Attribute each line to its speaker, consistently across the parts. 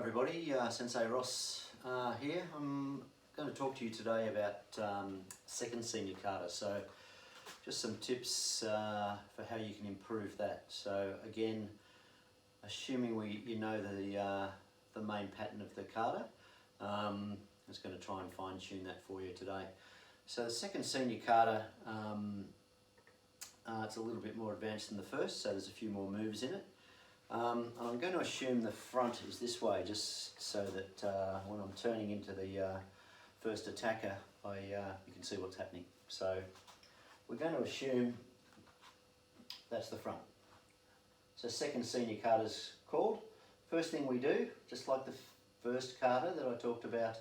Speaker 1: everybody, Sensei Ross here. I'm going to talk to you today about second senior kata. So just some tips for how you can improve that. So again, assuming you know the main pattern of the kata, I'm just going to try and fine tune that for you today. So the second senior kata, it's a little bit more advanced than the first, so there's a few more moves in it. And I'm going to assume the front is this way, just so that when I'm turning into the first attacker, you can see what's happening. So we're going to assume that's the front. So second senior kata is called. First thing we do, just like the first kata that I talked about,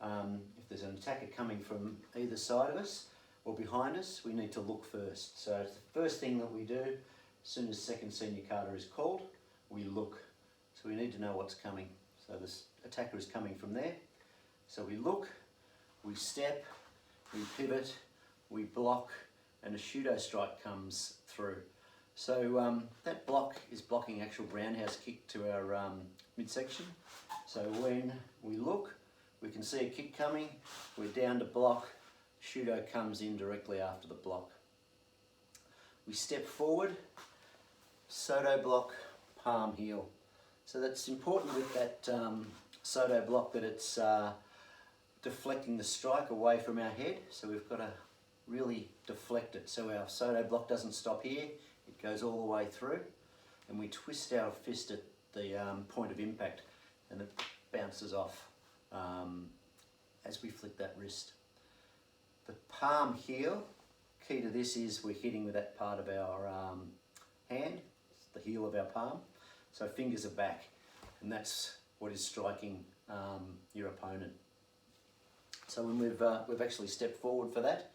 Speaker 1: if there's an attacker coming from either side of us or behind us, we need to look first. So it's the first thing that we do as soon as second senior kata is called. We look, so we need to know what's coming. So this attacker is coming from there. So we look, we step, we pivot, we block, and a Shudo strike comes through. So that block is blocking actual roundhouse kick to our midsection. So when we look, we can see a kick coming, we're down to block, Shudo comes in directly after the block. We step forward, Soto block, palm heel. So that's important with that Soto block, that it's deflecting the strike away from our head. So we've got to really deflect it. So our Soto block doesn't stop here, it goes all the way through. And we twist our fist at the point of impact and it bounces off as we flick that wrist. The palm heel, key to this is we're hitting with that part of our hand, the heel of our palm. So fingers are back, and that's what is striking your opponent. So when we've actually stepped forward for that,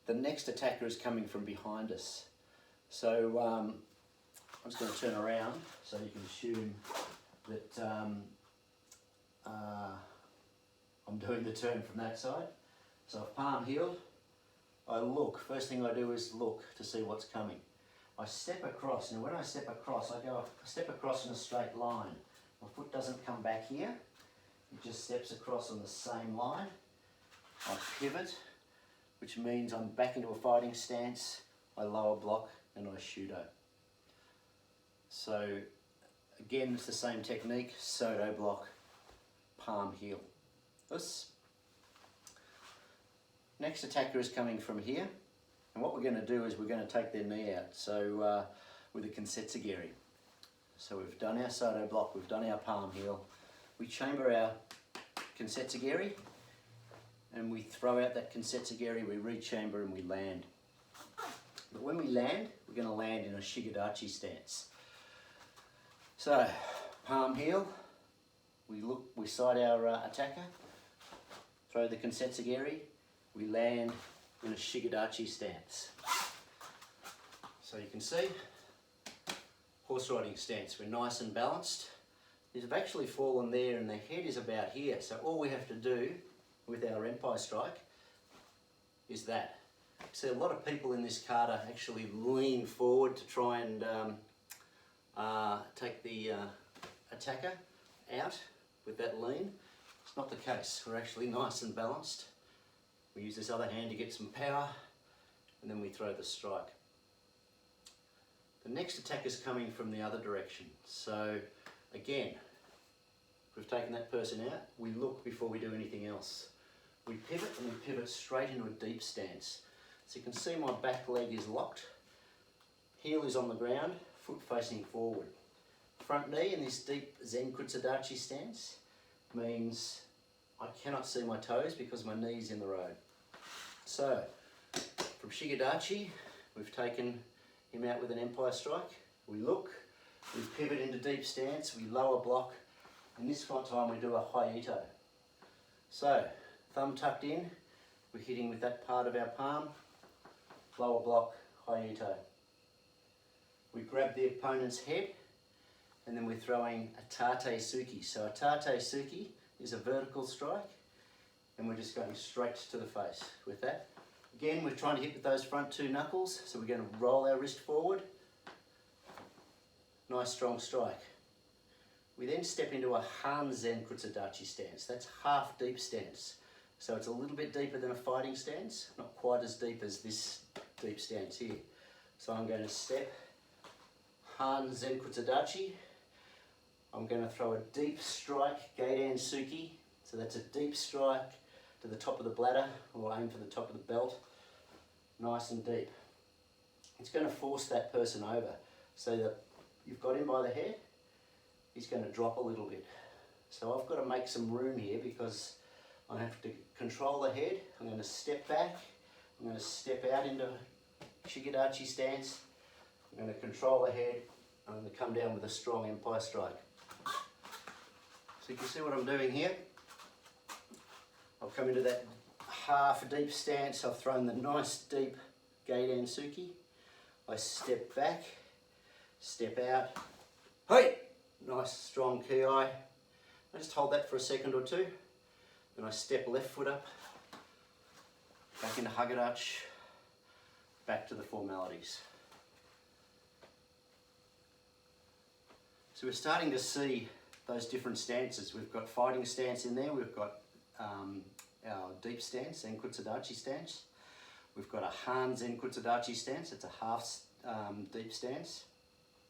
Speaker 1: the next attacker is coming from behind us. So I'm just going to turn around so you can assume that I'm doing the turn from that side. So I've palm heeled, I look. First thing I do is look to see what's coming. I step across, and when I step across, I step across in a straight line. My foot doesn't come back here, it just steps across on the same line. I pivot, which means I'm back into a fighting stance, I lower block, and I Shudo. So again, it's the same technique, Soto block, palm heel. This. Next attacker is coming from here. And what we're going to do is we're going to take their knee out, so with a Kensetsugiri. So we've done our Soto block, we've done our palm heel, we chamber our Kensetsugiri, and we throw out that Kensetsugiri, we re-chamber and we land. But when we land, we're going to land in a Shigedachi stance. So, palm heel, we look, we side our attacker, throw the Kensetsugiri, we land in a Shigedachi stance. So you can see, horse riding stance, we're nice and balanced. They've actually fallen there and the head is about here, so all we have to do with our Empire strike is that. See, a lot of people in this kata actually lean forward to try and take the attacker out with that lean. It's not the case, we're actually nice and balanced. We use this other hand to get some power, and then we throw the strike. The next attack is coming from the other direction. So again, we've taken that person out, we look before we do anything else. We pivot, and we pivot straight into a deep stance. So you can see my back leg is locked, heel is on the ground, foot facing forward. Front knee in this deep Zen Kutsadachi stance means I cannot see my toes because my knee's in the road. So, from Shigedachi, we've taken him out with an Empire strike. We look, we pivot into deep stance, we lower block, and this time we do a Haito. So, thumb tucked in, we're hitting with that part of our palm, lower block, Haito. We grab the opponent's head, and then we're throwing a Tate Suki. So a Tate Suki is a vertical strike, and we're just going straight to the face with that. Again, we're trying to hit with those front two knuckles, so we're going to roll our wrist forward. Nice strong strike. We then step into a Han Zen Kutsadachi stance. That's half deep stance. So it's a little bit deeper than a fighting stance, not quite as deep as this deep stance here. So I'm going to step Han Zen Kutsadachi. I'm going to throw a deep strike Geiden Suki. So that's a deep strike to the top of the bladder, or aim for the top of the belt, nice and deep. It's going to force that person over so that you've got him by the head, he's going to drop a little bit. So I've got to make some room here because I have to control the head. I'm going to step back, I'm going to step out into Shigedachi stance, I'm going to control the head, I'm going to come down with a strong Empire strike. So you can see what I'm doing here. I've come into that half deep stance, I've thrown the nice deep Geiden Suki. I step back, step out, hey! Nice strong ki. I just hold that for a second or two. Then I step left foot up, back into Hagedach, back to the formalities. So we're starting to see those different stances. We've got fighting stance in there, we've got our deep stance, Zen Kutsadachi stance. We've got a Han Zen Kutsadachi stance, it's a half deep stance.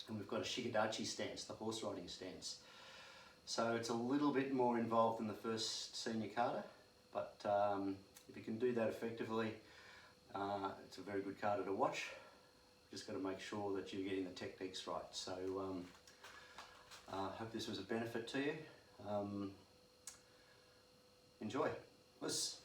Speaker 1: And we've got a Shigedachi stance, the horse riding stance. So it's a little bit more involved than the first senior kata, but if you can do that effectively, it's a very good kata to watch. Just got to make sure that you're getting the techniques right. So I hope this was a benefit to you. Enjoy. Let's